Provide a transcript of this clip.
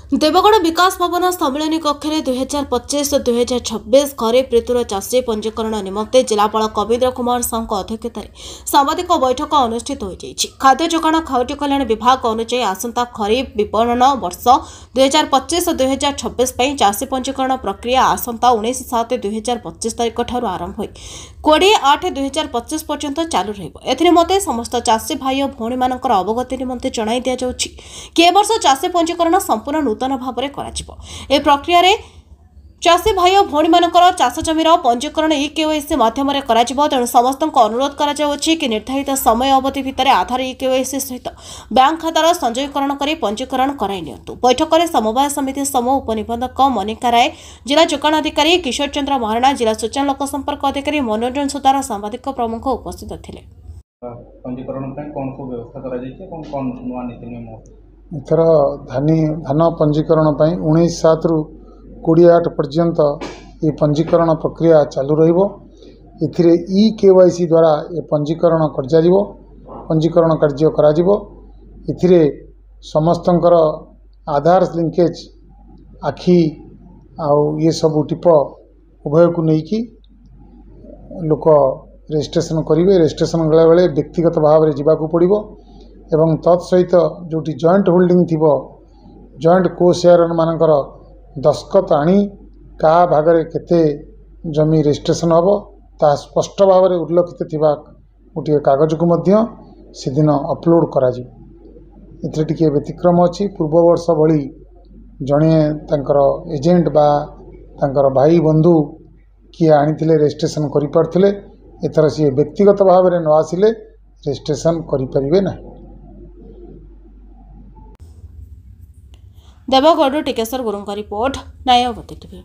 देवगढ़ विकास भवन सम्मिलनी कक्ष 2025-2026 खरीफ ऋतुर चाषी पंजीकरण निमंते जिलापाल कवींद्र कुमार साहू अध्यक्षतार सांबादिक बैठक अनुष्ठित हो खाद्य जोगाण खाउटी कल्याण विभाग अनुसार आसंता खरीफ विपणन वर्ष 2025-2026 चाषी पंजीकरण प्रक्रिया आसंता 19/7/2025 तारिख ठारू आरंभ हो 20/8/2025 पर्यंत चालू रही समस्त चाषी भाई और भौणी मान अवगति निमंते जणाई दि जाउछि कि ए वर्ष चाषी पंजीकरण संपूर्ण नूतन भाव में प्रक्रिया चाषी भाई और भौणी मानकर चाष जमीर पंजीकरण केवाईसी माध्यम तेणु समस्त अनुरोध कि निर्धारित समय अवधि भितर आधार केवाईसी सहित बैंक खातार संचयीकरण कर पंजीकरण कराई नियंतु। बैठक में समवाय समिति समूह उपनिबंधक मनिका राय, जिला जोगाण अधिकारी किशोर चंद्र महाराणा, जिला सूचना लोक संपर्क अधिकारी मनोरंजन सुतार, सांबादिक प्रमुख उपस्थित थे। एथर धान पंजीकरण 19/7 रु 20/8 पर्यंत ये पंजीकरण प्रक्रिया चालू रहिबो। एथिरे केवाईसी द्वारा ये पंजीकरण कर जारिबो, पंजीकरण कार्य करा जिवो। एथिरे समस्तंकर आधार लिंकेज आखि आउ ये सब टिप उभय को नेकी लोक रजिस्ट्रेशन करेंगे। रजिस्ट्रेशन गला बेले व्यक्तिगत भाव में जावाक पड़ो एवं तत्सहित जोटी जॉइंट होल्डिंग थिबो जॉइंट को शेयर मानकर दस्खत आनी का भागरे केते जमी रजिस्ट्रेशन हम ता स्पष्ट भाव में उल्लेखित थिबा गोटे कागज को मध्य सेदिन अपलोड करा जिवो। एथिरे टिके व्यतिक्रम अछि। पूर्व वर्ष भली जणे तांकर एजेंट बा तांकर भाई बंधु किए आनिथिले रजिस्ट्रेशन करि पारथिले, एथर सी व्यक्तिगत भाव में न आसिले रजिस्ट्रेशन करि परिबे ना। Deogarh Tikeshwar Gurung report, Nyayabati TV.